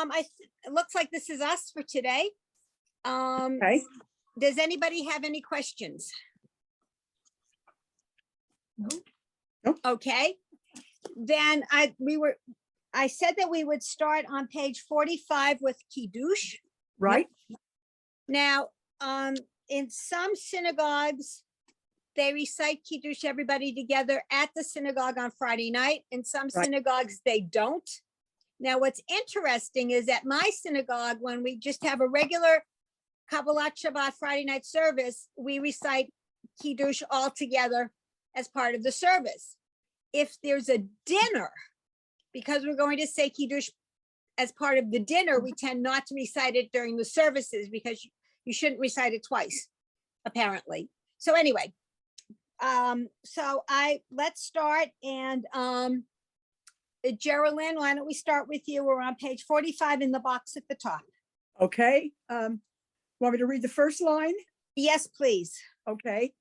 it looks like this is us for today. Okay. Does anybody have any questions? Nope. Okay, then I said that we would start on page 45 with Kiddush. Right. Now, in some synagogues, they recite Kiddush everybody together at the synagogue on Friday night. In some Right. synagogues, they don't. Now, what's interesting is at my synagogue, when we just have a regular Kabbalat Shabbat Friday night service, we recite Kiddush all together as part of the service. If there's a dinner, because we're going to say Kiddush as part of the dinner, we tend not to recite it during the services because you shouldn't recite it twice, apparently. So anyway, let's start. And Geraldine, why don't we start with you? We're on page 45 in the box at the top. Okay. Want me to read the first line? Yes, please. Okay.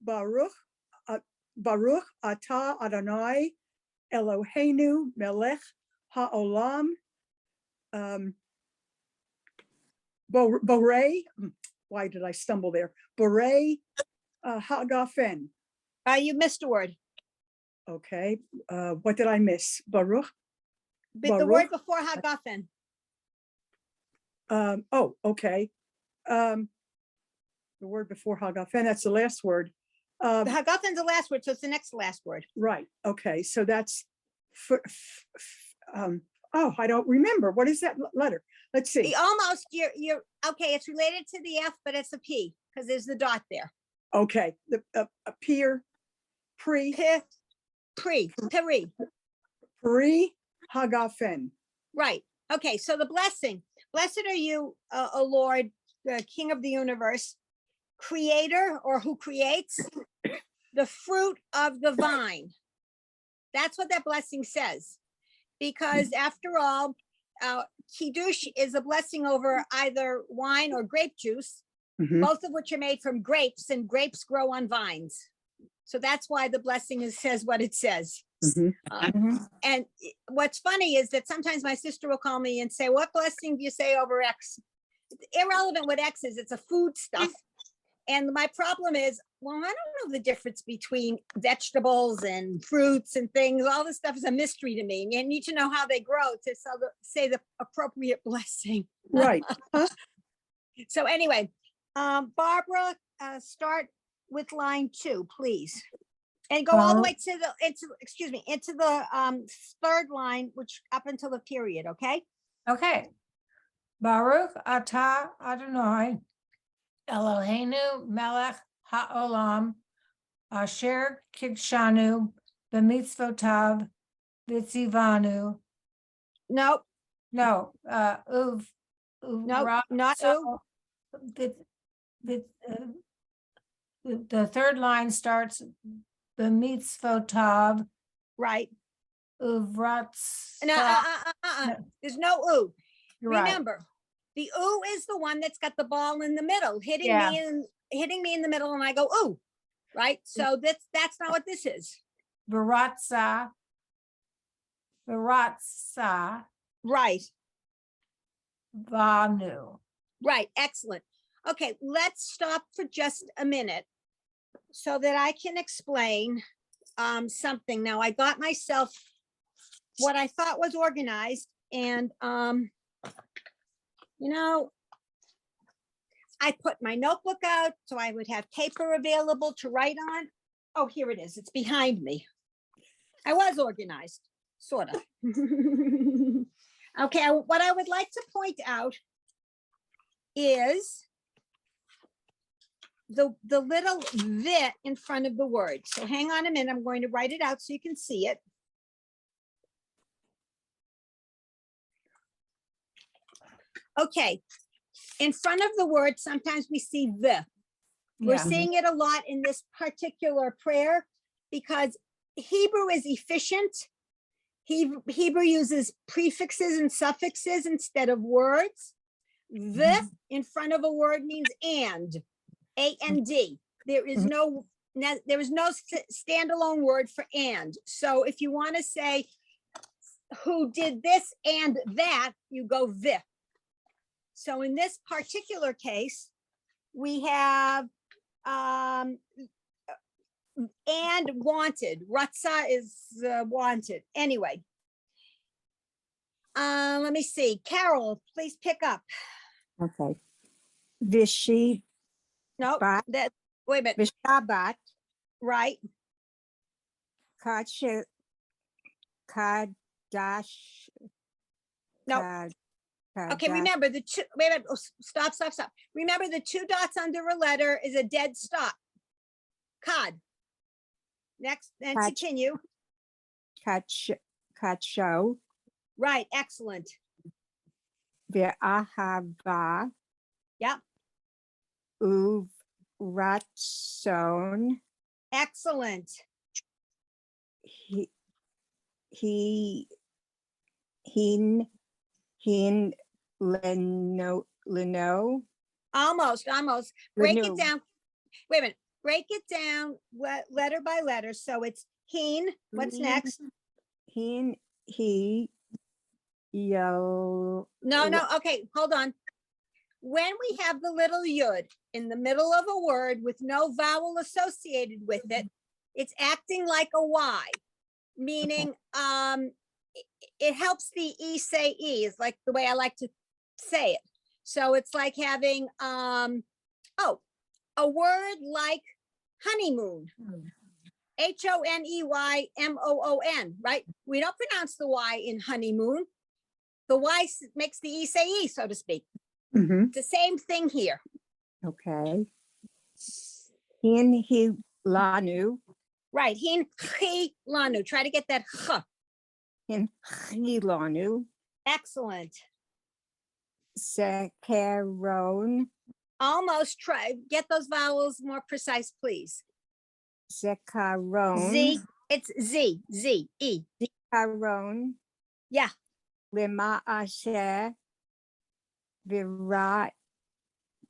Baruch atah Adonai Eloheinu melech haolam borei. Why did I stumble there? Borei hagafen. You missed a word. Okay. What did I miss? Baruch. But the word before hagafen. Oh, okay. The word before hagafen, that's the last word. The hagafen's the last word, so it's the next last word. Right. Okay. So that's oh, I don't remember. What is that letter? Let's see. Almost, you're okay. It's related to the F, but it's a P because there's the dot there. Okay. The pre hagafen. Right. Okay. So the blessing. Blessed are you, O Lord, the King of the universe, creator, or who creates the fruit of the vine. That's what that blessing says. Because after all, Kiddush is a blessing over either wine or grape juice, both of which are made from grapes, and grapes grow on vines. So that's why the blessing says what it says. And what's funny is that sometimes my sister will call me and say, what blessing do you say over X? It's irrelevant what X is, it's a food stuff. And my problem is, well, I don't know the difference between vegetables and fruits and things. All this stuff is a mystery to me. You need to know how they grow to say the appropriate blessing. Right. So anyway, Barbara, start with line 2, please. And go all the way to into the third line, which up until the period, okay? Okay. Baruch atah Adonai Eloheinu melech haolam asher kidshanu b'mitzvotav v'tzivanu. Nope. No, Nope, not so, the third line starts b'mitzvotav. Right. Uvrats. No, there's no oo. Remember, Right. the oo is the one that's got the ball in the middle, hitting me in the middle, and I go ooh, right? So that's not what this is. Viratsa. Right. Vanu. Right. Excellent. Okay, let's stop for just a minute so that I can explain something. Now, I got myself what I thought was organized, and I put my notebook out so I would have paper available to write on. Oh, here it is. It's behind me. I was organized, sort of. Okay, what I would like to point out is the little "vit" in front of the word. So hang on a minute. I'm going to write it out so you can see it. Okay, in front of the word, sometimes we see "the." We're seeing it a lot in this particular prayer because Hebrew is efficient. Hebrew uses prefixes and suffixes instead of words. The in front of a word means and, A-N-D. There is no standalone word for and. So if you want to say who did this and that, you go the. So in this particular case, we have and wanted. Ratza is wanted. Anyway. Let me see. Carol, please pick up. Okay. Vishi No, Bat. that, wait a minute. Vishabat Right. Kadsha Kadash. No. Kad- Okay, Kadash- remember the two, wait a minute. Oh, stop. Remember the two dots under a letter is a dead stop. Cod. Next, and Catch. continue. Kadsho Right, excellent. Ve'ahava Yep, Uvratson excellent. he hin leno Almost. Break it Renew. down. Wait a minute. Break it down letter by letter. So it's heen. What's next? he yo No. Okay, hold on. When we have the little yud in the middle of a word with no vowel associated with it, it's acting like a Y, meaning it helps the E say E, is like the way I like to say it. So it's like having a word like honeymoon. HONEYMOON, right? We don't pronounce the Y in honeymoon. The Y makes the E say E, so to speak. Mhm. It's the same thing here. okay he lanu Right. Hin chi lanu. Try to get that ch. in lanu Excellent. Zekaron Almost try. Get those vowels more precise, please. Zekaron Z. It's Z. Z. E. Zekaron Yeah. Lima Asher Virat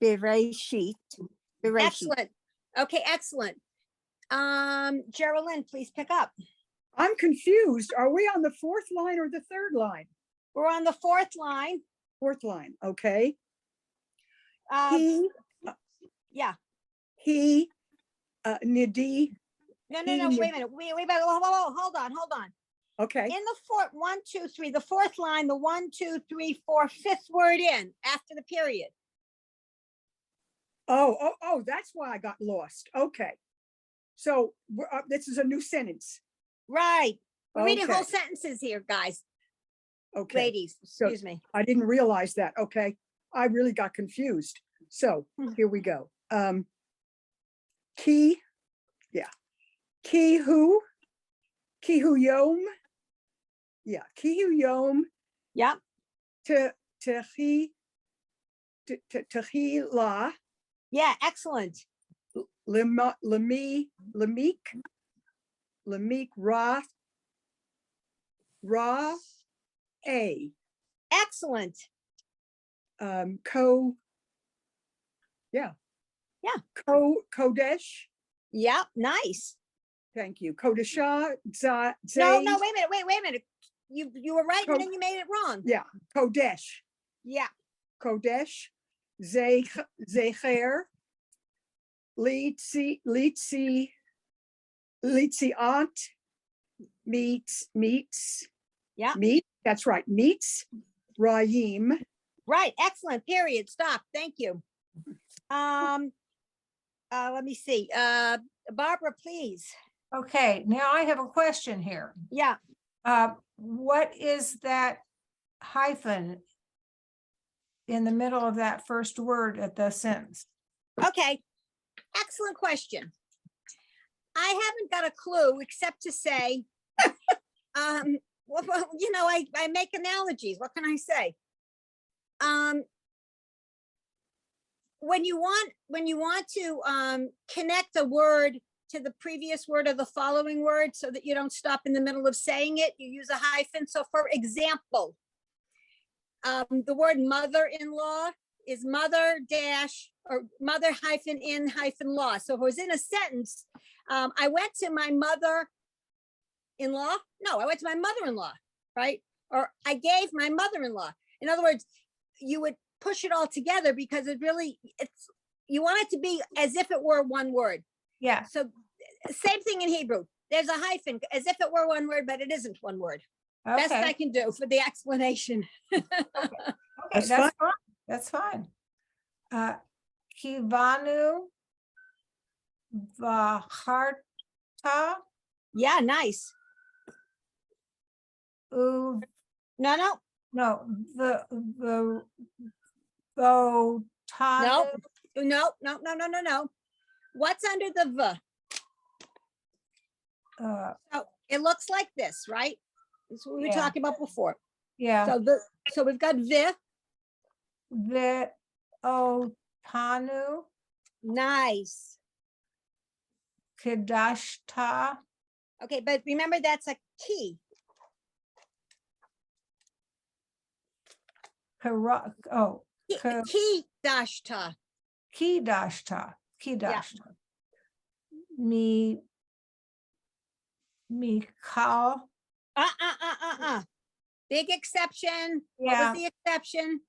Bereshit Excellent. Okay, excellent. Geraldine, please pick up. I'm confused. Are we on the fourth line or the third line? We're on the fourth line. Fourth line, okay. Yeah. He, Nidi, No. he Wait a would- minute. Wait, hold on. okay. In the fourth, 1, 2, 3, the fourth line, the 1, 2, 3, 4, fifth word in after the period. Oh, that's why I got lost. Okay. So this is a new sentence. Right. We're reading Okay. whole sentences here, guys, Okay. ladies, So- excuse me. I didn't realize that. Okay. I really got confused. So Hmm. here we go. Ki hu yom. Yeah. Ki hu yom Yep. tehi la Yeah, excellent. lemik ra a Excellent. Kodesh. Yep, nice. Thank you. Kodesha No, wait a minute. You were right and then you made it wrong. Yeah. Kodesh. Yeah, Kodesh. Zecher. Litziat. Meets. Yeah. Meet. That's right. Meets. Rayim. right, excellent, period, stop, thank you. Let me see, Barbara, please. Okay, now I have a question here. Yeah, What is that hyphen in the middle of that first word at the sentence? okay, excellent question. I haven't got a clue except to say, well, I make analogies. What can I say? When you want to connect a word to the previous word or the following word so that you don't stop in the middle of saying it, you use a hyphen. So for example, the word mother-in-law is mother dash or mother hyphen in hyphen law. So if it was in a sentence, I went to my mother-in-law. No, I went to my mother-in-law, right? or I gave my mother-in-law. In other words, you would push it all together because you want it to be as if it were one word. Yeah, So same thing in Hebrew. There's a hyphen as if it were one word, but it isn't one word. Best I okay, can do for the explanation. okay, That's that's fine, that's fine. Kivanu Vaharta Yeah, nice. Uv, No, no, the no, Votanu, no. What's under the V? So it looks like this, right? That's what we were Yeah. talking about before. yeah, So we've got V. Votanu, Nice. Kedashta, Okay, but remember that's a key. oh, Key dashta. Kidashta, Kidashta. Mikal, Big exception. What Yeah. was the exception?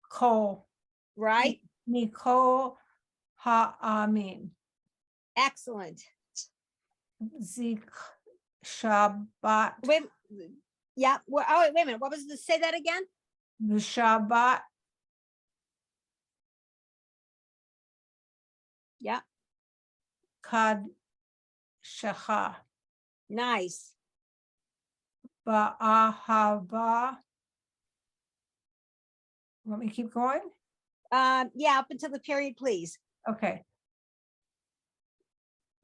Kol, Right? Mikol Ha'amin, Excellent. Zik Shabbat, Wait, yeah. Wait a minute. What was the, say that again? the Shabbat, Yeah. Kad Shecha, Nice. Ba'ahava. Want me to keep going? Yeah, up until the period, please. Okay.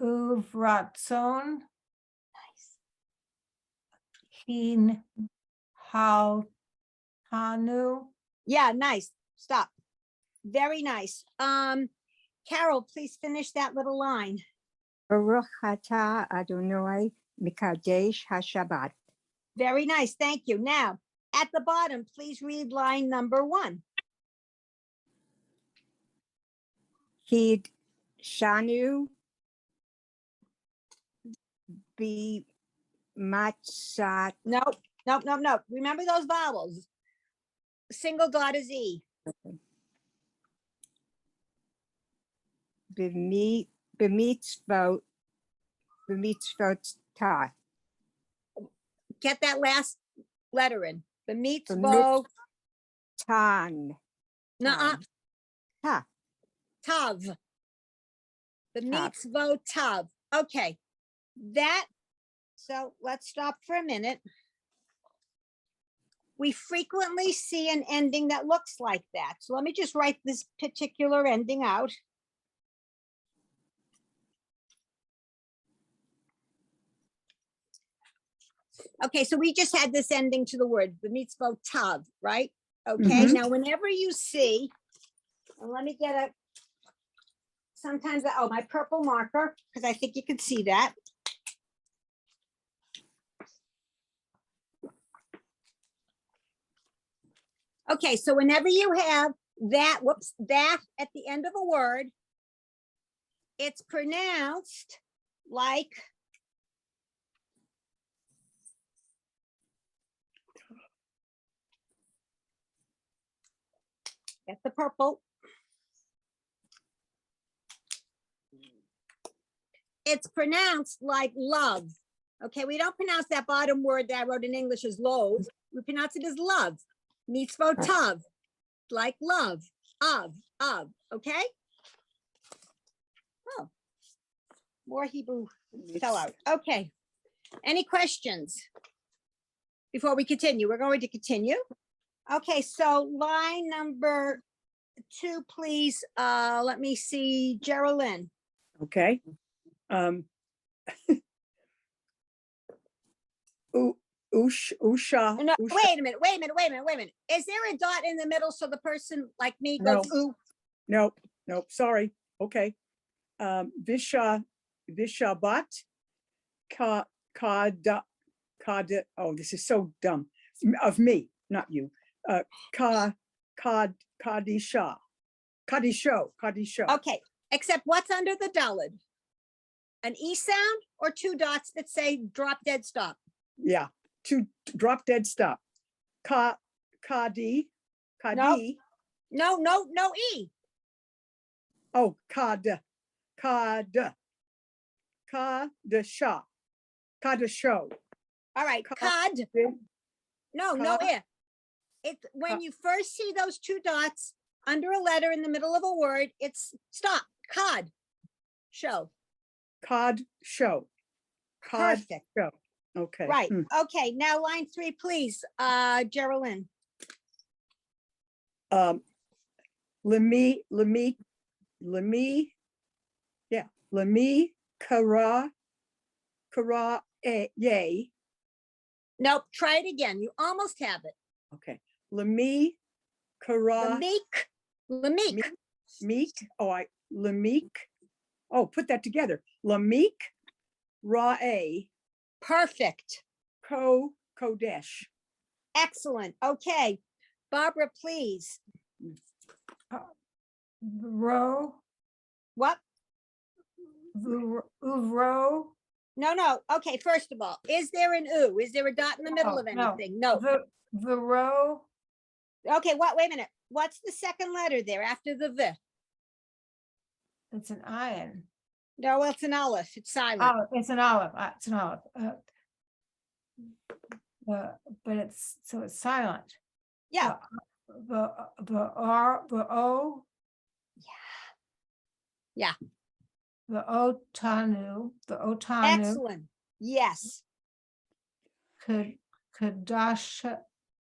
Uvratzon, Nice. Hin Haltanu, Yeah, nice. Stop. Very nice. Carol, please finish that little line. Baruch atah Adonai Mikadesh HaShabbat. Very nice. Thank you. Now, at the bottom, please read line number 1. Kid Shanu Be Matzat. Nope. Remember those vowels. Single dot is E. B'mitzvot Ta. Get that last letter in. The mitzvot. Tan. Nuh-uh. Ta. Tov. The Tav. mitzvot Tov. Okay. So let's stop for a minute. We frequently see an ending that looks like that. So let me just write this particular ending out. Okay, so we just had this ending to the word, the mitzvot Tav, right? Okay, Mhm. now whenever you see, and let me get sometimes, my purple marker, because I think you can see that. Okay, so whenever you have that at the end of a word, it's pronounced like get the purple. It's pronounced like love. Okay, we don't pronounce that bottom word that I wrote in English as loathe. We pronounce it as love. Mitzvot Tov, like love, of, okay? Oh, more Hebrew fell out. Okay, any questions before we continue? We're going to continue. Okay, so line number 2, please. Let me see, Geraldine. Okay. Usha. No, Usha. wait a minute. Is there a dot in the middle so the person like me goes, No. ooh? Nope, sorry. Okay. Vishabat oh, this is so dumb. Of me, not you. Kadisho. Okay, except what's under the Daled? An E sound or 2 dots that say drop dead stop? Yeah, to drop dead stop. Kadi, Kadi, No E. oh, Kadasha, Kadasho. All right, cod. No Cod. E. It's when you first see those two dots under a letter in the middle of a word, it's stop, cod, show. Cod show. Cod Perfect. show. Okay. Right. Okay. Now line 3, please, Geraldine. Lemi, yay. Nope. Try it again. You almost have it. Okay. Lemi, kara, Lameek. meek. Lemeek. Oh, put that together. Lemeek, Ra-A, Perfect. Kodesh. Excellent. Okay. Barbara, please. Row, What? row. No. Okay. First of all, is there an oo? Is there a dot in the middle of No, anything? No. The row, Okay. What? Wait a minute. What's the second letter there after the v? it's an iron. No, it's an aleph. It's silent. Oh, it's an olive. It's an olive. But it's so it's silent. Yeah. The R, the O. Yeah. The otanu, the otanu, Excellent. Yes.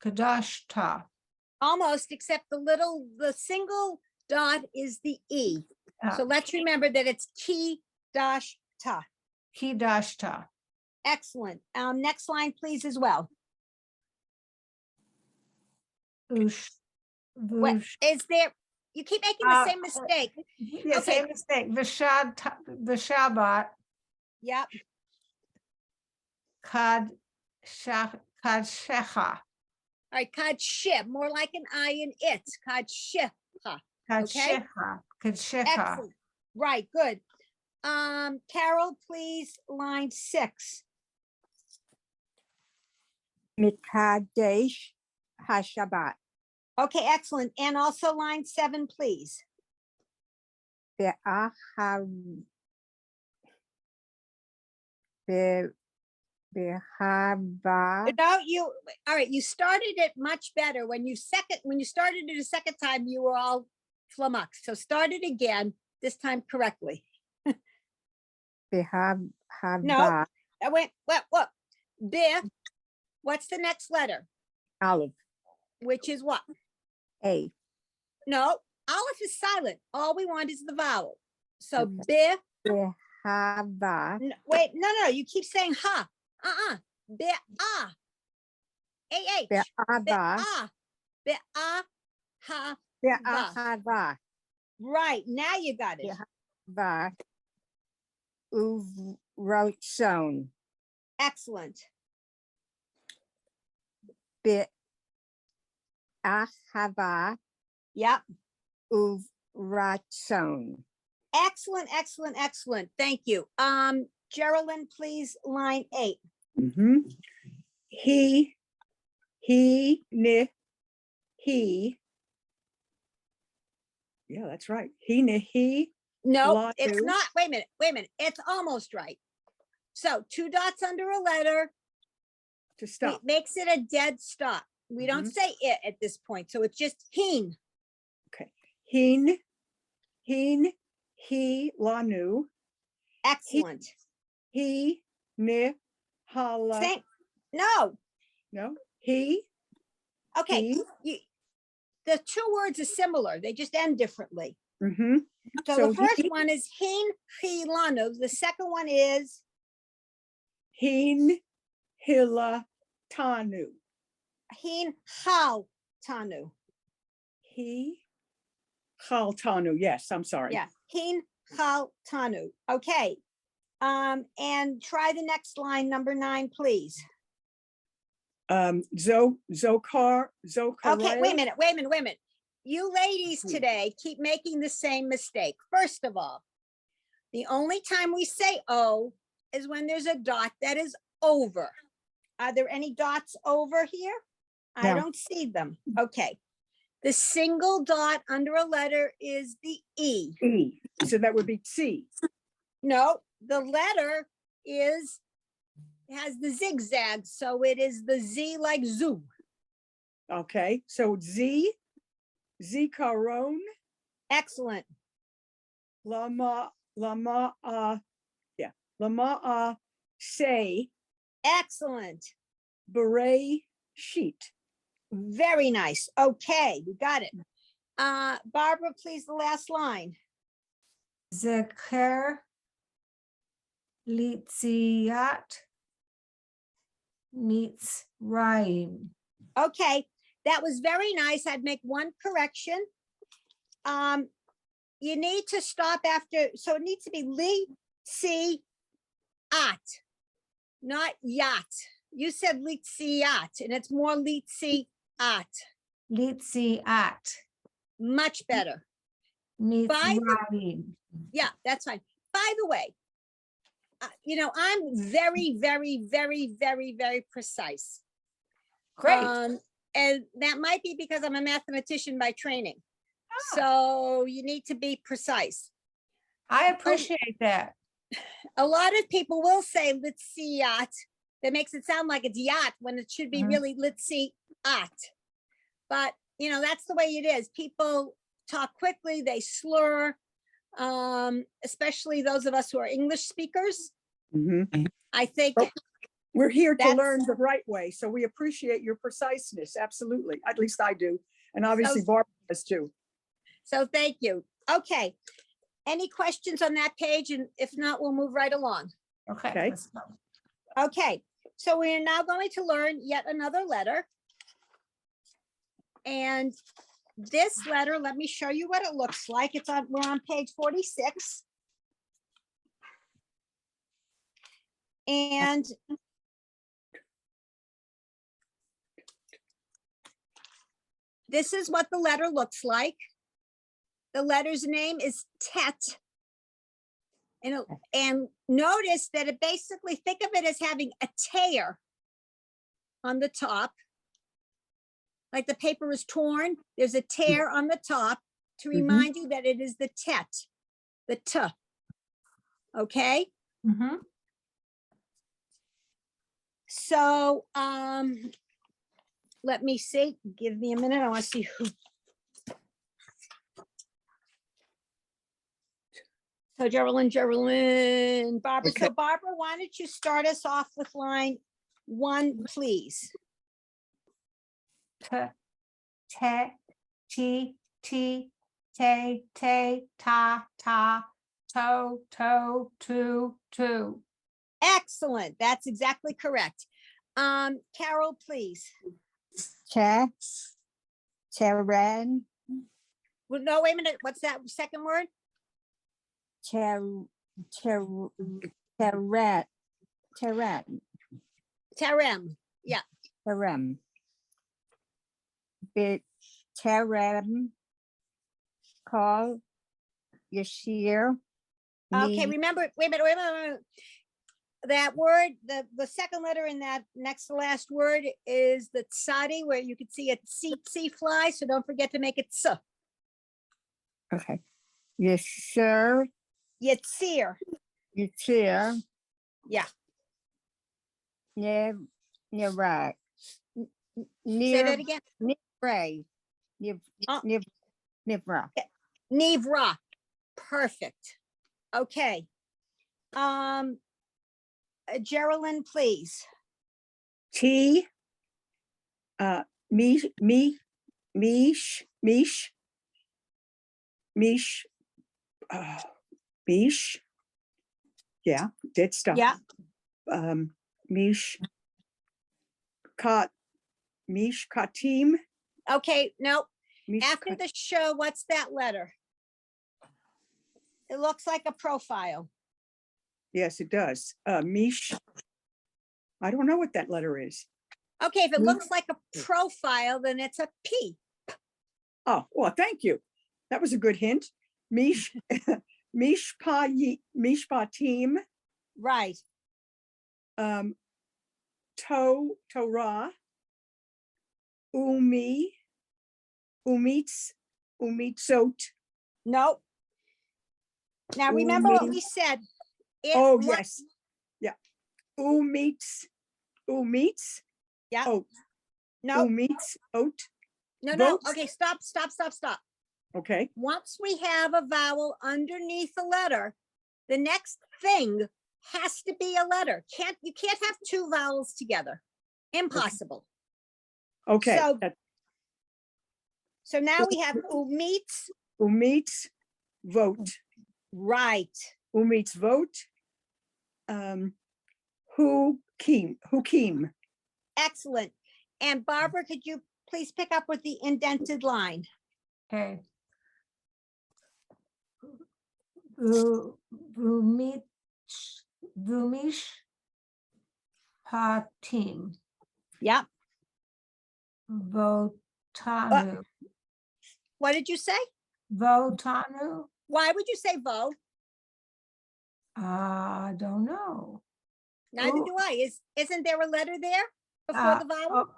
kadashta. Almost, except the single dot is the E. So let's remember that it's ki dash ta. Kidashta. Excellent. Next line, please, as well. Ush. What is there? You keep making the same mistake. Yeah, Okay. same mistake. The Shabbat, Yep. Shecha. All right. Kadshib, more like an I in it. Kadshib. Okay. Shecha. Excellent. Right. Good. Carol, please, line 6. Mikadesh Hashabbat. Okay, excellent. And also line 7, please. Be'ahav. Behava. No, all right, you started it much better. When you started it a second time, you were all flummoxed. So start it again, this time correctly. Behava. No. I went, what? Be, what's the next letter? Aleph. Which is what? A. No, aleph is silent. All we want is the vowel. So Okay. be, Behava. wait, no, you keep saying ha. Be, ah. A-H. Be, Be'ava. ah. Be, ah, ha. Be'ahava. Right, now you got it. Behava. Uvrotson. Excellent. Be'ahava. Yep. Uvratson. Excellent. Thank you. Geraldine, please, line 8. He, ne, he. Yeah, that's right. He, ne, he. No, it's Lanu. not. Wait a minute. It's almost right. So 2 dots under a letter To stop. makes it a dead stop. We don't say it at this point. So it's just heen. Okay. He, lanu. Excellent. He, ne, hala. Same. No. No, he. Okay. He. The 2 words are similar. They just end differently. Mm-hmm. So So the first he- one is heen, he, lanu. The second one is Hin, hila, tanu. heen, hal, tanu. He, hal, tanu. Yes, I'm sorry. Yeah, heen, hal, tanu. Okay. And try the next line, number 9, please. Zokar. Okay, wait a minute. You ladies today keep making the same mistake. First of all, the only time we say O is when there's a dot that is over. Are there any dots over here? I No. don't see them. Okay. The single dot under a letter is the E. E. So that would be C. No, the letter has the zigzag, so it is the Z like zoo. Okay, so Z, Zikaron, Excellent. Lama, Lama, say, Excellent. beret, sheet. Very nice. Okay, we got it. Barbara, please, the last line. Zeker Litziat meets Rhyme. Okay, that was very nice. I'd make one correction. You need to stop after, so it needs to be li, si, at, not yacht. You said litziat, and it's more litziat. Litziat Much better. meets By the- Rhyme. Yeah, that's fine. By the way, I'm very, very, very, very, very precise. Great. And that might be because I'm a mathematician by training. Ah. So you need to be precise. I appreciate that. A lot of people will say, let's see yacht. That makes it sound like it's yacht when it should be Mhm. really, let's see at. But, that's the way it is. People talk quickly, they slur, especially those of us who are English speakers. Mhm. I think, Oh. We're here to That's- learn the right way, so we appreciate your preciseness, absolutely. At least I do, and obviously Barbara does too. so thank you. Okay. Any questions on that page? And if not, we'll move right along. Okay. Okay. let's go. Okay, so we are now going to learn yet another letter. And this letter, let me show you what it looks like. We're on page 46. And this is what the letter looks like. The letter's name is Tet. And notice that it basically, think of it as having a tear on the top. Like the paper is torn, there's a tear on the top to remind you that it is the Tet, the T. Okay, Mhm. so let me see, give me a minute, I want to see who. So Geraldine, Barbara. Okay. So Barbara, why don't you start us off with line 1, please? T, te, ti, ti, te, te, ta, ta, to, to, to. Excellent. That's exactly correct. Carol, please. Che, Cheren, Well, no, wait a minute. What's that second word? Cheret, Cheret, Terem. Terem. Bit Terem, call Yashir. Okay, remember, wait a minute. That word, the second letter in that next to last word is the tsadi, where you can see a tsetse fly. So don't forget to make it s. Okay. Yashir, Yitzir. Yashir, Yeah. Nirag. Say that again. Nivray. Oh. Nivra. Nivra. Perfect. Okay. Geraldine, please. T, Mish, yeah, dead stuff. Yeah. Mish, Katim, Okay. No. Mish, After the show, what's that letter? It looks like a profile. yes, it does. Mish, I don't know what that letter is. Okay, if it looks like a profile, then it's a P. Oh, well, thank you. That was a good hint. Mish, Mishpatim, Right. Torah, umi, umitsot. Nope. Now remember what Umi. we said. It Oh, mu- yes. Yeah. Umits, Yeah. oat, No, oat. no. vote. Okay, stop. Okay, Once we have a vowel underneath a letter, the next thing has to be a letter. You can't have two vowels together. Impossible. okay. So- That- So now we have umits, Umits, vote. right. Umits, vote. Hukim. Excellent. And Barbara, could you please pick up with the indented line? Okay. Vumish Patim Yep. Votanu. What did you say? Votanu? Why would you say vo? I don't know. Neither Ooh. do I. Isn't there a letter there before Uh, the vowel?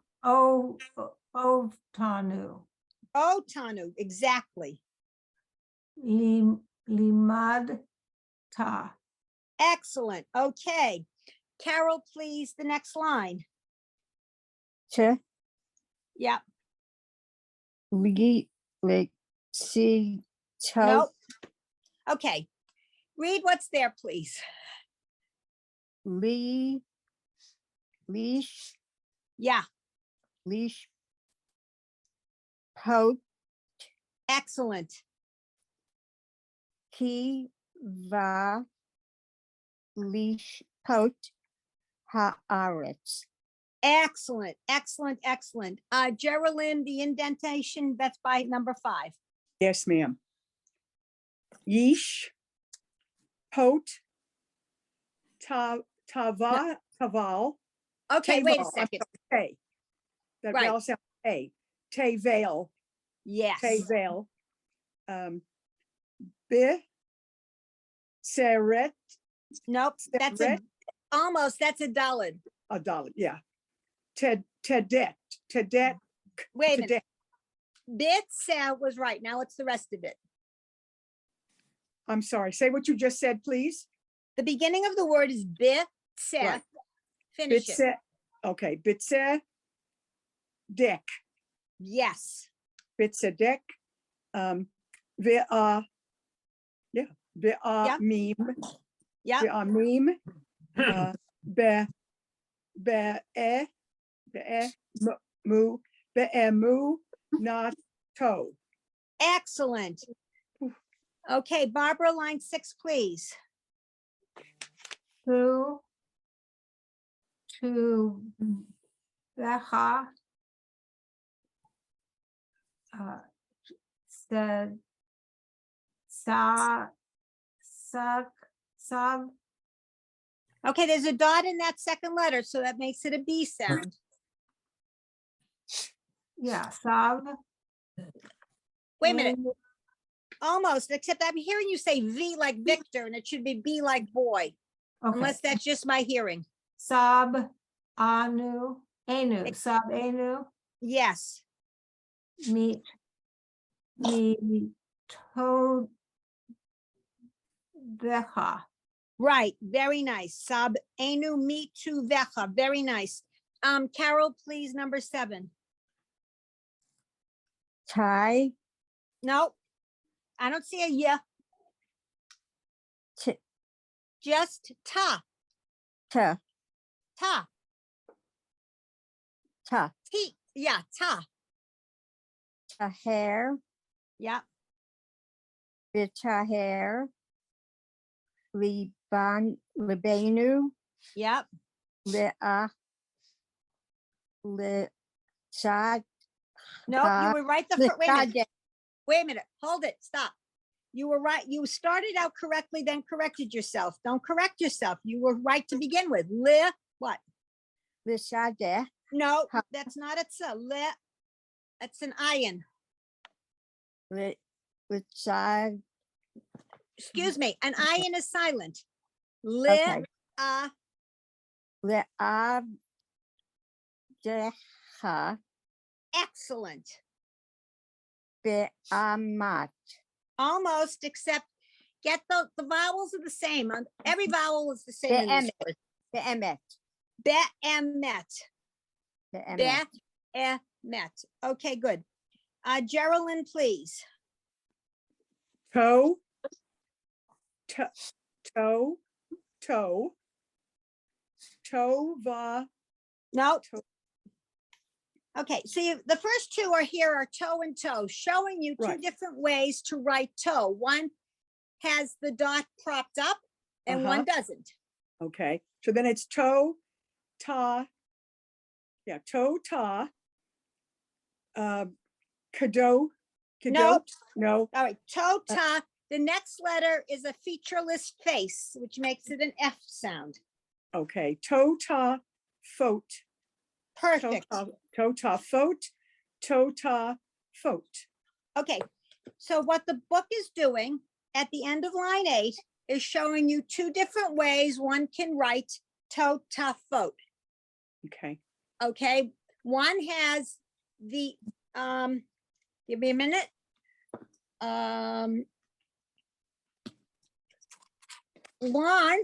Otanu. Oh, Tanu, exactly. Limad ta. Excellent. Okay. Carol, please, the next line. T, Yep. li, like, see, toe, Nope. Okay. Read what's there, please. leash, Yeah. leash, poke, Excellent. key, va, leash, poke, haaretz. Excellent. Excellent. Geraldine, the indentation, that's by number 5. Yes, ma'am. Yeesh, pot, taval. Okay, wait a Taval, I'm second. sorry, that Right. vowel sounds A. Teval, Yes. teval. Be, seret, Nope. That's almost, that's a dalid. a dollar, yeah. Tedet, Wait a minute. tedet. Bit was right. Now it's the rest of it. I'm sorry, say what you just said, please. The beginning of the word is bit. Right. Finish it. Bitse, okay, bitse, deck, Yes. bitse deck. Vea, yeah, vea Yeah. meme, Yeah. vea meme. Be, mu, not toe. Excellent. Okay, Barbara, line 6, please. To Vecha. Said sag, Okay, there's a dot in that second letter, so that makes it a B sound. yeah, sag. Wait a minute. Almost, except I'm hearing you say V like Victor, and it should be B like boy, Okay, unless that's just my hearing. sab anu, sab anu, Yes. meet me to vecha. Right. Very nice. Sab enu me tu vecha. Very nice. Carol, please, number 7. tie, No, I don't see a yeah. t, Just ta, ta, ta, ta, t. Yeah, ta. a hair, Yeah. bita hair, libanu, Yep. lea, chad, Nope, you were right the first. Wait a minute. Hold it. Stop. You were right. You started out correctly, then corrected yourself. Don't correct yourself. You were right to begin with. What? lishade, No, Huh. that's not a tsa. That's an iron. lichad, Excuse me. An iron is silent. okay, Uh, leab, deha, excellent. Be'amat. Almost, except get the vowels are the same. Every vowel is the same in this word. Be'emet. Be'emet. Be'emet. Be'emet. Okay, good. Geraldine, please. Toe, toe, toe, tova. No. Toe. Okay, so the first two are here are toe and toe, showing you two Right. different ways to write toe. One has the dot propped up and one doesn't. Okay, so then it's toe, ta. Yeah, toe, ta. Kado, Nope. no, All right, toe, ta. The next letter is a featureless face, which makes it an F sound. okay, toe, ta, foat. Perfect. Toe, ta, foat, toe, ta, foat. Okay, so what the book is doing at the end of line 8 is showing you two different ways one can write toe, ta, foat. Okay, Okay, one has the give me a minute. One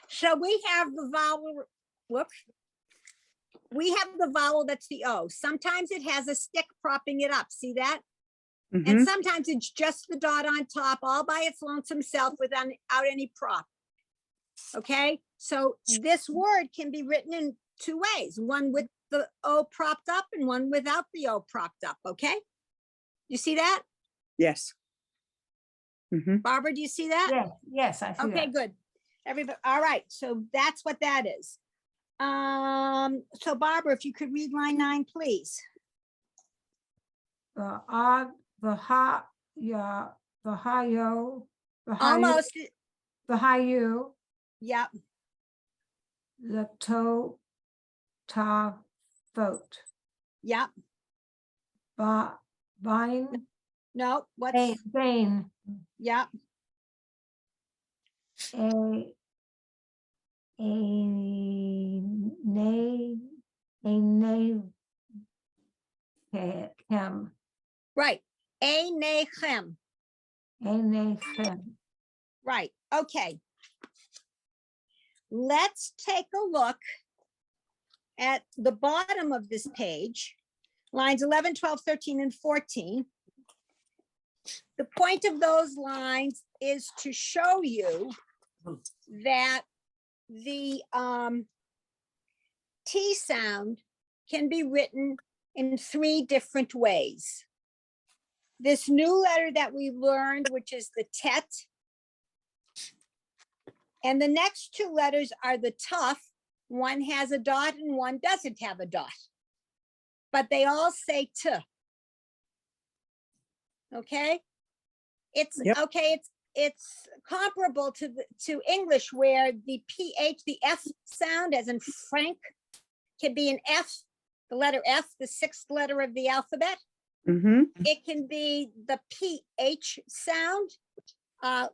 so we have the vowel, whoops. We have the vowel that's the O. Sometimes it has a stick propping it up. See that? And mhm, sometimes it's just the dot on top all by its lonesome self without any prop. Okay, so this word can be written in two ways, one with the O propped up and one without the O propped up. Okay, you see that? yes. Mhm. Barbara, do you see that? Yes, yes, I see Okay, that. good. Everybody, all right, so that's what that is. So Barbara, if you could read line 9, please. The odd, the ha, yeah, the hi-yo, the hi-yo, Almost, the hi-you, yep, the toe, ta, vote. yep. Vine, No, what's, Bane, yep, a nay, him, right. A nechem, a nay him. right, okay. Let's take a look at the bottom of this page, lines 11, 12, 13, and 14. The point of those lines is to show you that the T sound can be written in 3 different ways. This new letter that we learned, which is the tet, and the next 2 letters are the tough. One has a dot and one doesn't have a dot, but they all say t. Okay, it's Yep. okay. It's comparable to English, where the ph, the F sound, as in Frank, can be an F, the letter F, the 6th letter of the alphabet. Mhm. It can be the PH sound,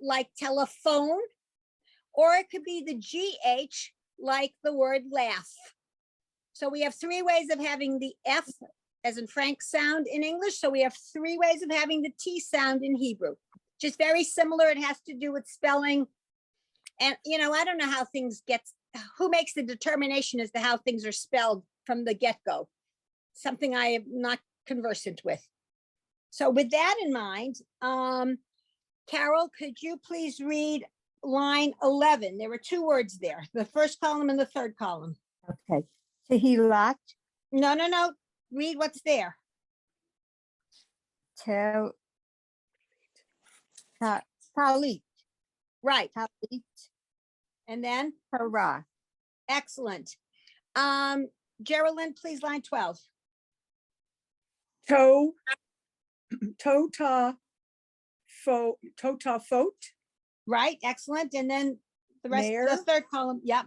like telephone, or it could be the GH, like the word laugh. So we have 3 ways of having the F, as in Frank, sound in English. So we have 3 ways of having the T sound in Hebrew. Just very similar. It has to do with spelling. And, I don't know how things who makes the determination as to how things are spelled from the get-go. Something I am not conversant with. So with that in mind, Carol, could you please read line 11? There were 2 words there, the first column and the 3rd column. Okay. Tehillat. No. Read what's there. Talit. Right. Talit. And then, Torah. excellent. Geraldine, please, line 12. Toe, toe, ta, foat. Right, excellent. And then the rest, Nair. the 3rd column, yep.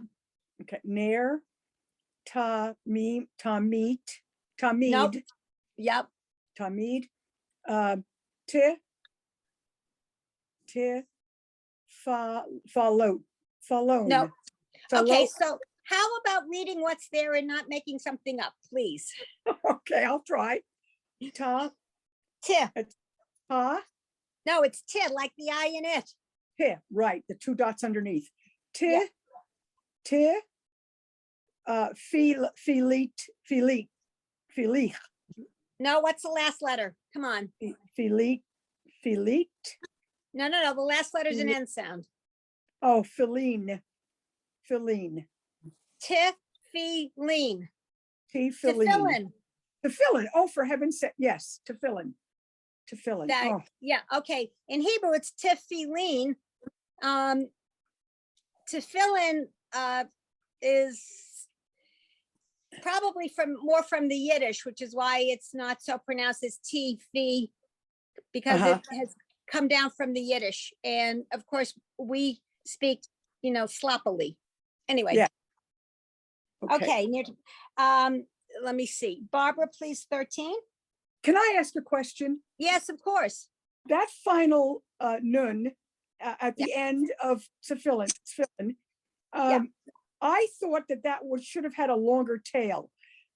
Okay, nair, ta, me, ta, meet, ta, Nope. mead, Yep, ta, mead, ti, Followed. No. Okay, Fallow. so how about reading what's there and not making something up, please? Okay, I'll try. Ta, Tih. ta, No, it's tih, like the I in it. tih, right, the two dots underneath. Yeah. Tih, filit, No, what's the last letter? Come on. filit. No, the last letter's an N sound. Oh, filine. Tefillin. Tefillin. Tefillin. Tefillin. Oh, for heaven's sake, yes, tefillin. That, Oh, yeah, okay. In Hebrew, it's tefillin. Tefillin is probably more from the Yiddish, which is why it's not so pronounced as T-fi, because it has come down from the Yiddish. And of course, we speak, sloppily. Anyway. Yeah. Okay. Let me see. Barbara, please, 13. Can I ask a question? Yes, of course. That final nun at the end of tefillin, I thought that should have had a longer tail,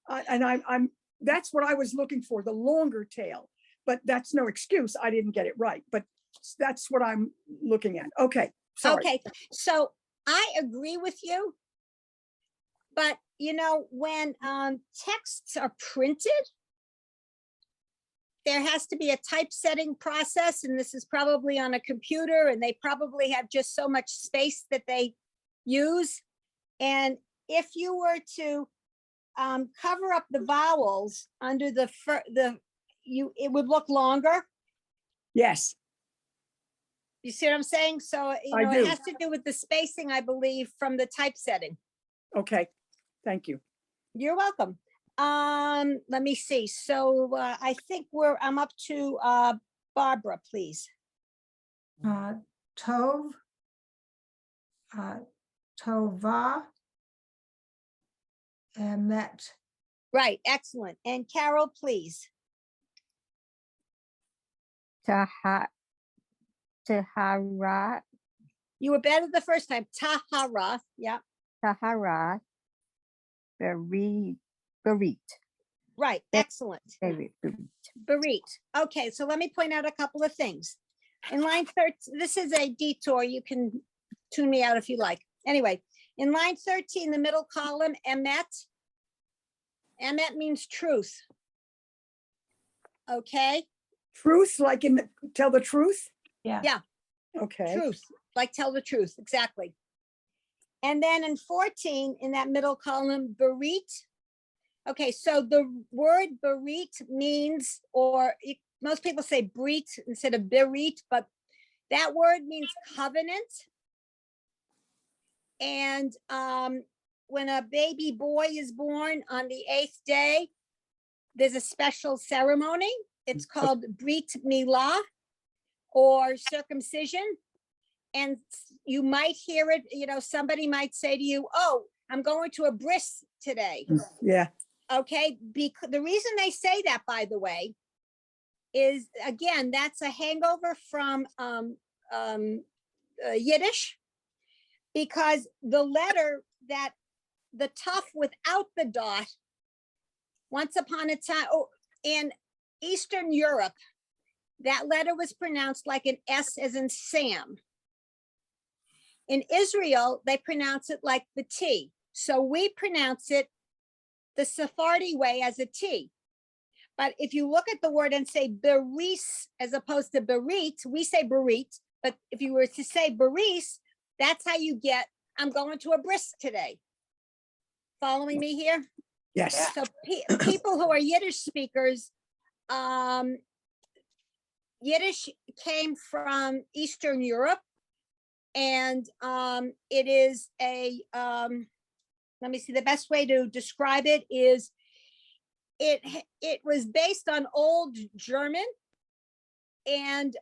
and I'm that's what I was looking for, the longer tail. But that's no excuse. I didn't get it right, but that's what I'm looking at. Okay, sorry. Okay, so I agree with you, but when texts are printed, there has to be a typesetting process, and this is probably on a computer, and they probably have just so much space that they use. And if you were to cover up the vowels under it would look longer. Yes. You see what I'm saying? So, I do. it has to do with the spacing, I believe, from the typesetting. Okay, thank you. You're welcome. Let me see. So I think I'm up to Barbara, please. Tove, Tova, Emet. Right, excellent. And Carol, please. Tahara, You were better the first time. Tahara. Yeah. Tahara, Burrit. Right, excellent. Burrit. Burrit. Okay, so let me point out a couple of things. In line 13, this is a detour. You can tune me out if you like. Anyway, in line 13, the middle column, emet. Emet means truth. Okay. Truth, like tell the truth? Yeah. Yeah. Okay. Truth, like tell the truth, exactly. And then in 14, in that middle column, Burrit. Okay, so the word Burrit means, most people say Brit instead of Berit, but that word means covenant. And when a baby boy is born on the 8th day, there's a special ceremony. It's called Brit Milah, or circumcision. And you might hear it, somebody might say to you, oh, I'm going to a bris today. Yeah. Okay, because the reason they say that, by the way, is, again, that's a hangover from Yiddish, because the letter that the tough without the dot, once upon a time, in Eastern Europe, that letter was pronounced like an S as in Sam. In Israel, they pronounce it like the T. So we pronounce it the Sephardi way as a T. But if you look at the word and say beris as opposed to berit, we say berit. But if you were to say beris, that's how you get, I'm going to a bris today. Following me here? Yes. So people who are Yiddish speakers, Yiddish came from Eastern Europe, and it is let me see, the best way to describe it is it was based on Old German, and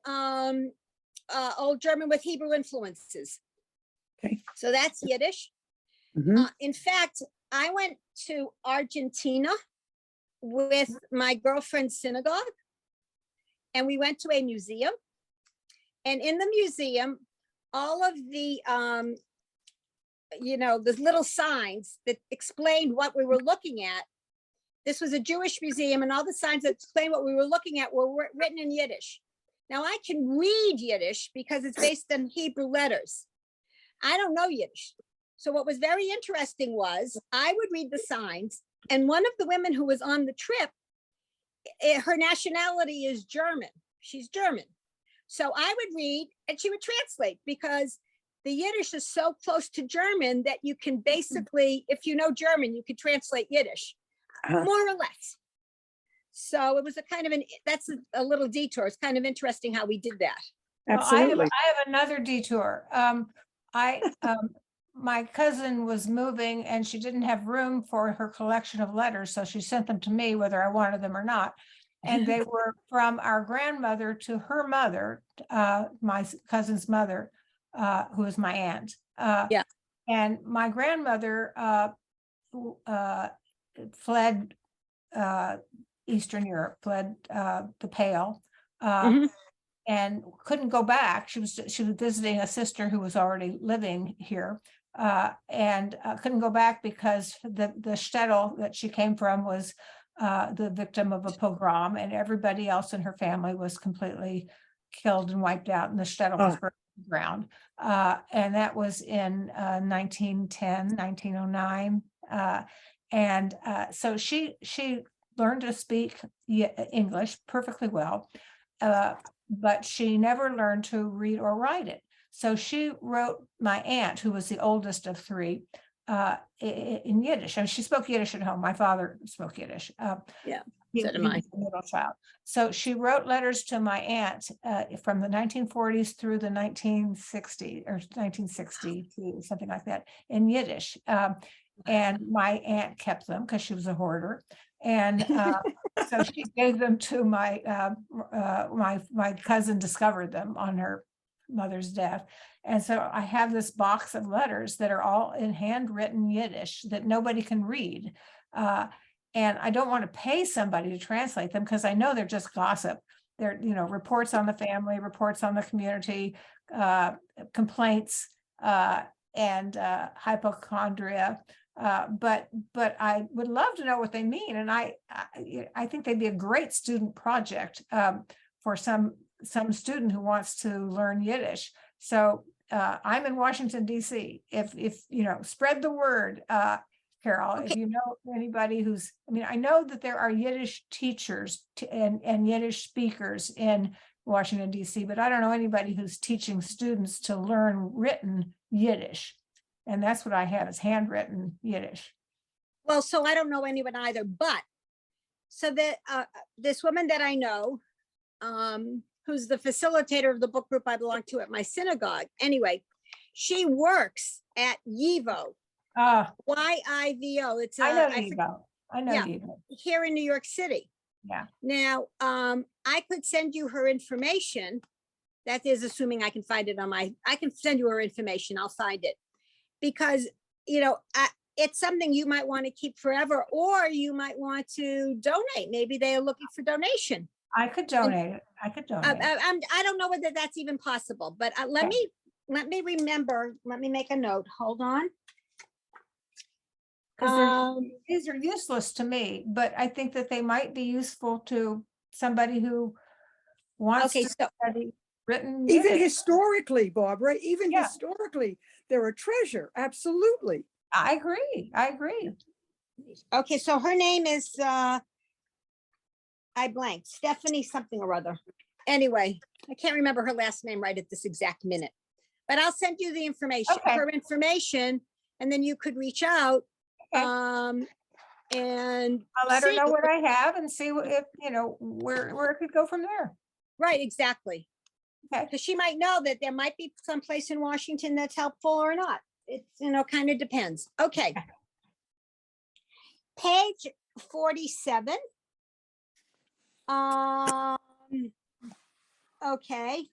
Old German with Hebrew influences. Okay. So that's Yiddish. Mhm. In fact, I went to Argentina with my girlfriend's synagogue, and we went to a museum. And in the museum all of the, the little signs that explained what we were looking at. This was a Jewish museum, and all the signs that explained what we were looking at were written in Yiddish. Now I can read Yiddish because it's based on Hebrew letters. I don't know Yiddish. So what was very interesting was I would read the signs, and one of the women who was on the trip, her nationality is German. She's German. So I would read and she would translate, because the Yiddish is so close to German that you can basically, if you know German, you can translate Yiddish, more or less. So it was a kind of that's a little detour. It's kind of interesting how we did that. Well, Absolutely. I have another detour. My cousin was moving and she didn't have room for her collection of letters, so she sent them to me whether I wanted them or not. And they were from our grandmother to her mother, my cousin's mother, who is my aunt. Yeah. And my grandmother fled Eastern Europe, fled the Pale, Mhm. and couldn't go back. She was visiting a sister who was already living here, and couldn't go back because the shtetl that she came from was the victim of a pogrom, and everybody else in her family was completely killed and wiped out, and the shtetl was burned to the ground. And that was in 1910, 1909. And so she learned to speak English perfectly well, but she never learned to read or write it. So she wrote my aunt, who was the oldest of three, in Yiddish. And she spoke Yiddish at home. My father spoke Yiddish. Yeah, he so did was mine. a middle child. So she wrote letters to my aunt from the 1940s through the 1960s or 1962, something like that, in Yiddish. And my aunt kept them because she was a hoarder. And so she gave them to my cousin, discovered them on her mother's death. And so I have this box of letters that are all in handwritten Yiddish that nobody can read. And I don't want to pay somebody to translate them because I know they're just gossip. They're, reports on the family, reports on the community, complaints, and hypochondria. But I would love to know what they mean. And I think they'd be a great student project for some student who wants to learn Yiddish. So I'm in Washington, D.C. If spread the word, Carol, if you know anybody I know that there are Yiddish teachers and Yiddish speakers in Washington, D.C., but I don't know anybody who's teaching students to learn written Yiddish. And that's what I have, is handwritten Yiddish. Well, so I don't know anyone either, but so that this woman that I know, who's the facilitator of the book group I belong to at my synagogue. Anyway, she works at YIVO, YIVO. It's I know YIVO. I know yeah, YIVO. Here in New York City. Yeah. Now, I could send you her information. That is assuming I can find it I can send you her information. I'll find it. Because, it's something you might want to keep forever, or you might want to donate. Maybe they are looking for donation. I could donate it. I don't know whether that's even possible, but let me remember. Let me make a note. Hold on. Because these are useless to me, but I think that they might be useful to somebody who wants to study written Even Yiddish. historically, Barbara, historically, they're a treasure. Absolutely. I agree. Okay, so her name is I blanked, Stephanie something or other. Anyway, I can't remember her last name right at this exact minute, but I'll send you the information, her information, and then you could reach out. And I'll let her know what I have and see if where it could go from there. Right, exactly. Okay. Because she might know that there might be some place in Washington that's helpful or not. It's, kind of depends. Okay. Page 47. Okay.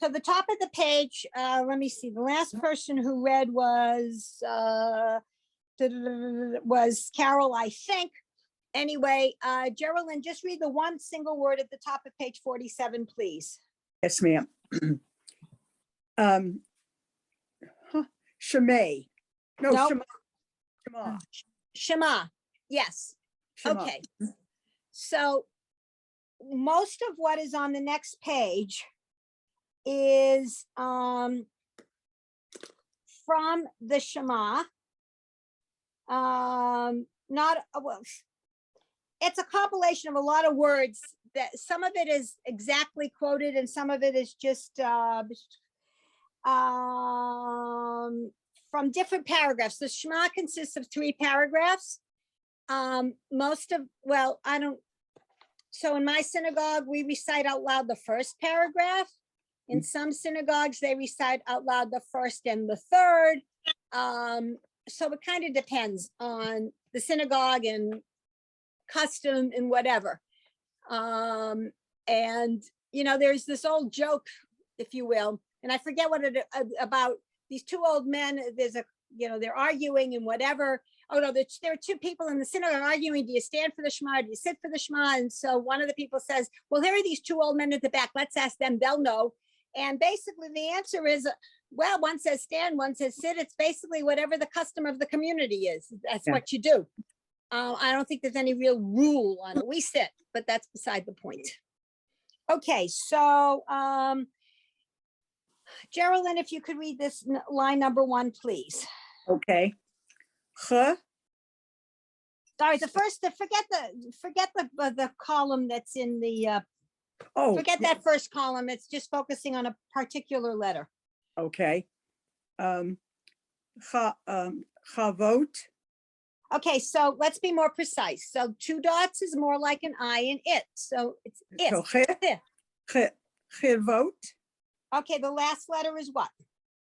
So the top of the page, let me see. The last person who read was Carol, I think. Anyway, Geraldine, just read the one single word at the top of page 47, please. Yes, ma'am. Shema. No, Nope. Shema. Shema. Shema. Yes. Shema. Okay. So most of what is on the next page is from the Shema. Not well, it's a compilation of a lot of words that some of it is exactly quoted and some of it is just from different paragraphs. The Shema consists of 3 paragraphs. Most of, well, I don't, so in my synagogue, we recite out loud the first paragraph. In some synagogues, they recite out loud the first and the third. So it kind of depends on the synagogue and custom and whatever. And, you know, there's this old joke, if you will, and I forget what it about these 2 old men. There's a, you know, they're arguing and whatever. Oh no, there are 2 people in the synagogue arguing. Do you stand for the Shema? Do you sit for the Shema? And so one of the people says, well, here are these 2 old men at the back. Let's ask them, they'll know. And basically the answer is, well, one says stand, one says sit. It's basically whatever the custom of the community is. That's what you do. I don't think there's any real rule on it. We sit, but that's beside the point. Okay, so Geraldine, if you could read this line number 1, please. Okay. Sorry, forget the column that's in the, forget that first column. It's just focusing on a particular letter. Okay. Chavot. Okay, so let's be more precise. So 2 dots is more like an I in it. So it's So it. Chavot. Okay, the last letter is what?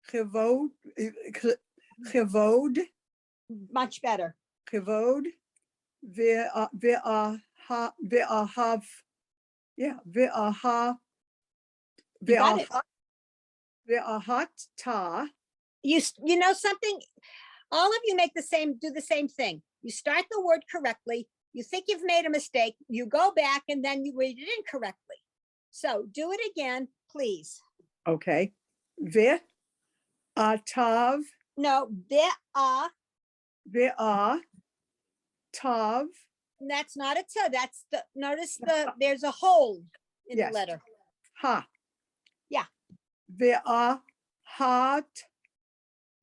Chavod. Chavod. Much better. Chavod. Ve'ahav. Yeah. Ve'aha. You got it. Ve'ahat ta. You know something? All of you do the same thing. You start the word correctly. You think you've made a mistake. You go back and then you read it incorrectly. So do it again, please. Okay. Ve'atav. No, Tav. that's not a ta. That's the, notice there's a hole in the Yes. letter. Ha. Yeah. Ve'ahat.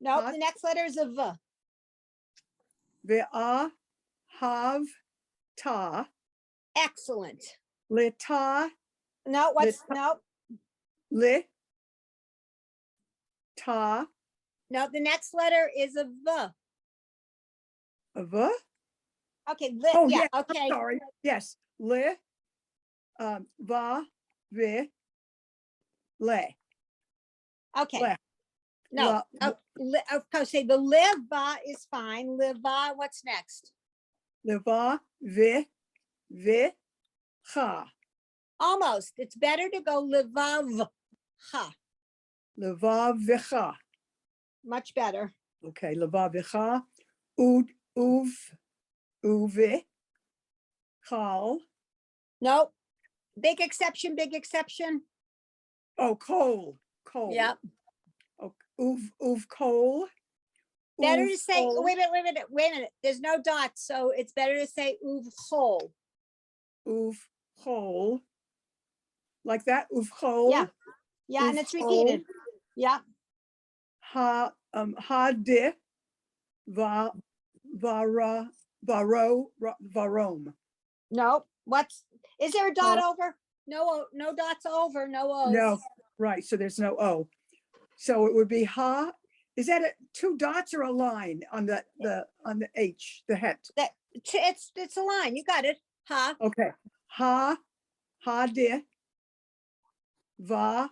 No, Hot. the next letter is a v. Ve'ahav ta. Excellent. Leta. No, what's, no, Li. Ta. no, the next letter is a v. V. Okay, Oh, yeah, yes, I'm okay. sorry. Yes. Li. Va. Vi. Le. Okay. Le. No, of course, say the live is fine. Live, what's next? Leva. Vi. Vi. Ha. Almost. It's better to go livav ha. Leva vicha. Much better. Okay. Leva vicha. Uv. Uvi. Chal. No, big exception, big exception. Oh, coal. Coal. Yeah. Okay. Uv coal. Better Uv to say, coal. wait a minute. There's no dots, so it's better to say uv chol. Uv chol. Like that. Uv chol. Yeah. Yeah, and Uv it's repeated. chol. Yeah. Ha di. Varom. No, is there a dot over? No, no dots over, no O's. No, right. So there's no O. So it would be ha. Is that 2 dots or a line on the H, the het? It's a line. You got it. Ha. Okay. Ha di. Varim.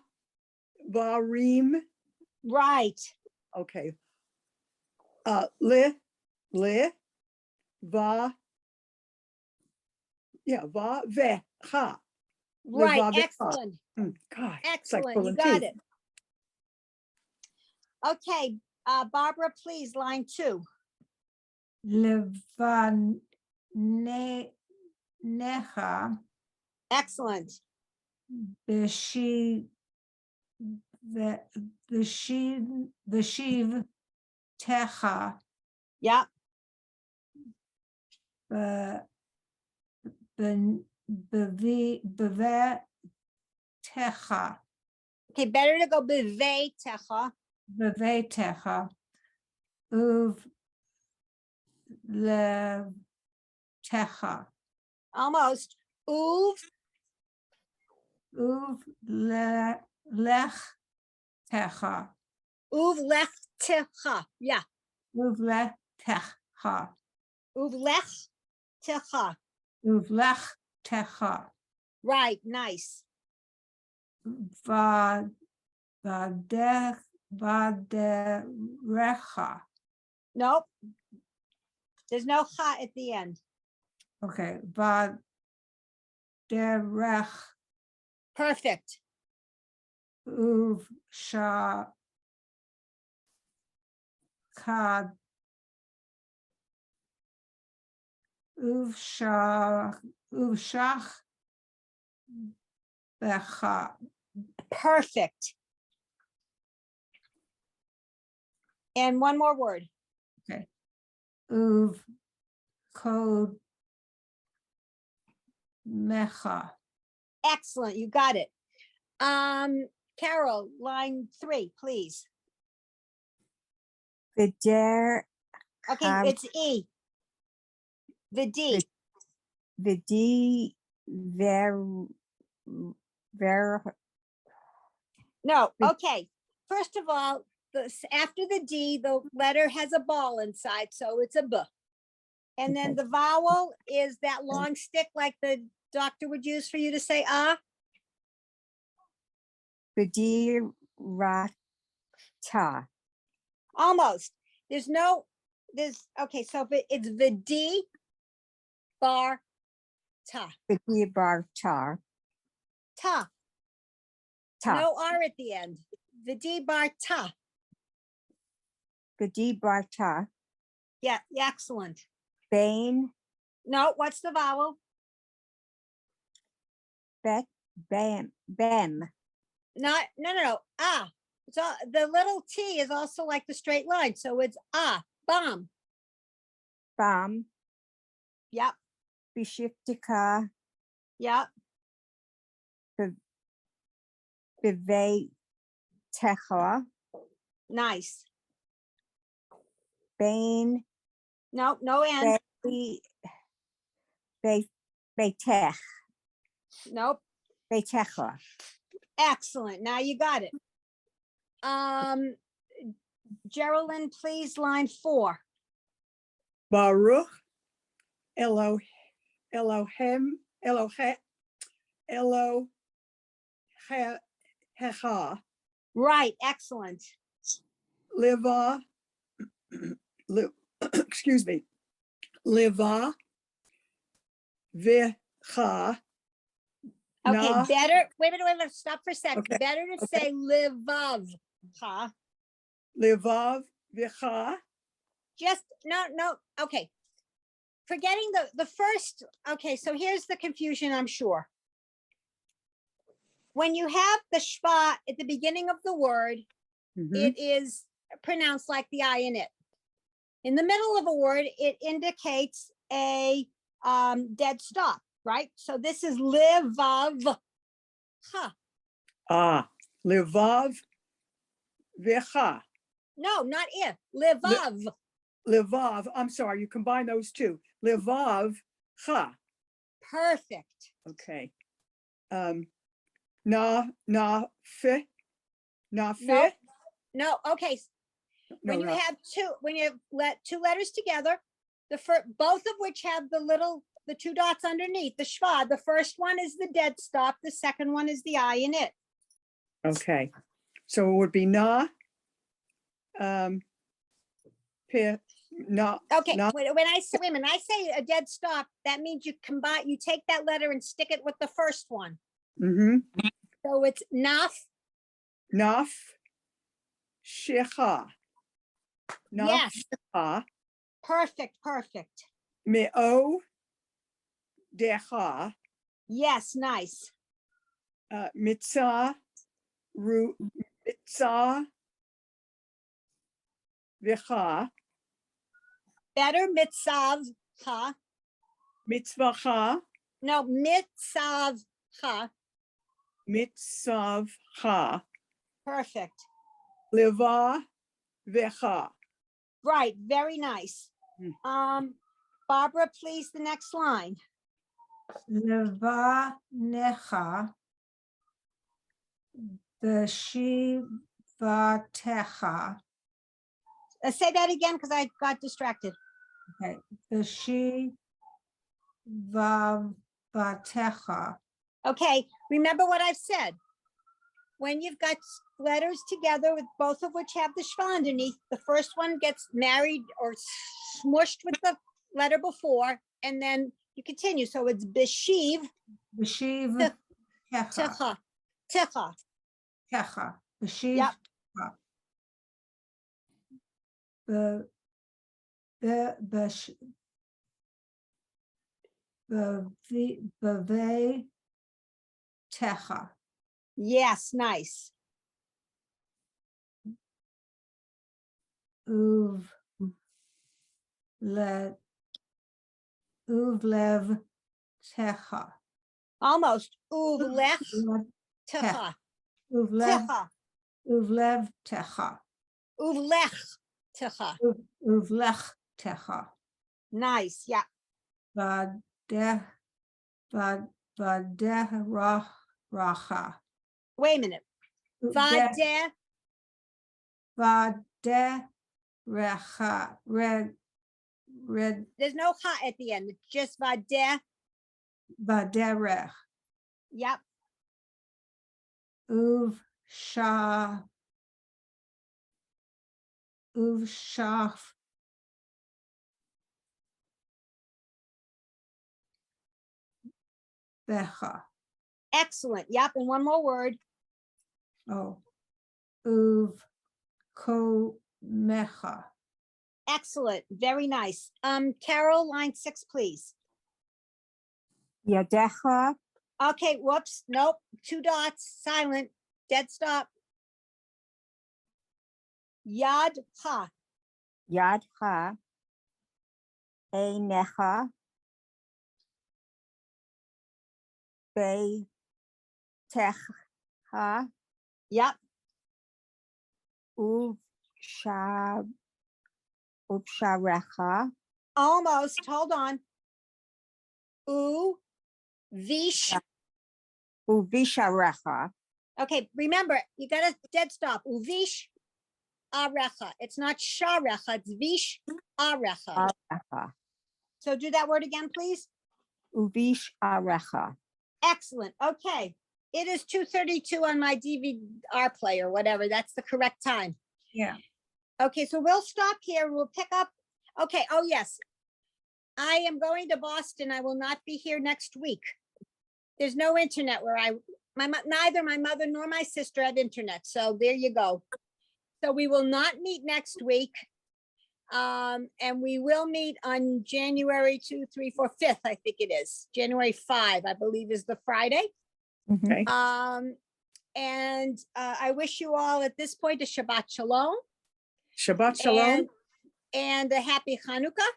Right. Okay. Li. Va. Yeah. Va ve ha. Right. Livav- Excellent. God. It's like Excellent. You pulling got teeth. it. Okay, Barbara, please, line 2. Levanecha Excellent. b'shi the shiv techa Yeah. beve techa Okay, better to go bevei techa. beve techa uv le techa Almost. Uv, uv le lech techa uv lech techa. Yeah. uv le techa Uv lech techa. uv lech techa Right. Nice. va vaderecha. Nope. There's no cha at the end. Okay, vaderech Perfect. uv sha kad uv shach becha. Perfect. And one more word. Uv kod mecha. Excellent. You got it. Carol, line 3, please. Vider Okay, Har- it's E. The D. Vidi ver No, Vid- okay. First of all, after the D, the letter has a ball inside, so it's a B. And then Okay. the vowel is that long stick like the doctor would use for you to say ah. Vidir Rata. Almost. Okay, so if it's the D bar ta. Vidir Bartar. Ta. Ta. No R at the end. The D bar ta. Vidir Barta. Yeah, excellent. Bain. No, what's the vowel? Bet. Bam. Bem. No. Ah. So the little T is also like the straight line. So it's ah, bomb. Bam. Yep, Bishiftika. yep. Beve Techa. Nice. Bain. No end. Betech. Nope. Betecha. Excellent. Now you got it. Geraldine, please, line 4. Baruch Elohim Elohecha Right, excellent. Liva excuse me, Liva Vicha. Okay, Na. better. Wait a minute. Stop for a second. Okay, Better to okay. say livav. Huh? Livav Vicha. Just no. Okay. Forgetting the first. Okay, so here's the confusion, I'm sure. When you have the shva at the beginning of the word, it is pronounced like the I in it. In the middle of a word, it indicates a dead stop, right? So this is livav. Huh. Ah, Livav Vicha. No, not if. Livav. Livav. I'm sorry, you combine those two. Livav Cha. Perfect. Okay. Na Fe. Na Fe. No. No. Okay. When No, you have when you let two letters together, both of which have the 2 dots underneath the shva. The first one is the dead stop. The second one is the I in it. okay. So it would be na. Pe. Na. Okay. Na. When I say a dead stop, that means you take that letter and stick it with the first one. So it's naf. Naf. Shecha. Naf. Yes. Shecha. Perfect. Me'o. Decha. Yes, nice. Mitzah. Mitzah v'cha, Better mitzav ha. mitzvacha, No, mitzav ha. mitzavcha, Perfect. leva v'cha. Right, very nice. Barbara, please, the next line. Levanecha v'shivatecha. Say that again because I got distracted. Okay, v'shivatecha. Okay, remember what I've said. When you've got letters together with both of which have the shva underneath, the first one gets married or smushed with the letter before, and then you continue. So it's beshiv V'shiv techa. techa. Techa. Techa. V'shiv Yep. techa. The b'vei techa. Yes, nice. Uvlev techa. Almost. Uvlech techa. Uvlev Techa. uvlev techa. Uvlech techa. Uvlech techa. Nice. Yeah. Vadeh racha. Wait a minute. Vadeh. Vadeh recha. Red. There's no ha at the end. It's just vadeh. Vaderech. Yep. Uvshaf becha. Excellent. Yep. And one more word. Oh, uv komecha. Excellent. Very nice. Carol, line 6, please. Yadecha Okay. Whoops. Nope. 2 dots. Silent. Dead stop. Yad ha. Yadcha Einecha Beitecha Yep. Ubsharecha Almost. Hold on. U vish. Uvisharecha Okay. Remember, you got to dead stop. Uvish arecha. It's not sharecha. It's vish arecha. Arecha So do that word again, please. Uvisharecha. Excellent. Okay. It is 2:32 on my DVR player, whatever. That's the correct time. Yeah. Okay, so we'll stop here. We'll pick up. Okay. Oh, yes. I am going to Boston. I will not be here next week. There's no internet where neither my mother nor my sister have internet. So there you go. So we will not meet next week. And we will meet on January 2, 3, 4, 5th, I think it is. January 5, I believe, is the Friday. Okay. And I wish you all at this point a Shabbat Shalom. Shabbat shalom. And a happy Hanukkah.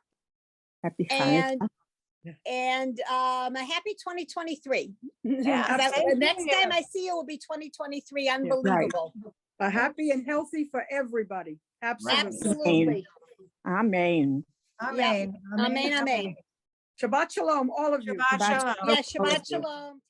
Happy And Hanukkah. and a happy 2023. Yeah, same The to next you. time I see you will be 2023. Unbelievable. A happy and healthy for everybody. Absolutely. Absolutely. Amen. Amen. Amen. Amen. Shabbat shalom, all of you. Shabbat shalom. Yeah, Shabbat Shalom.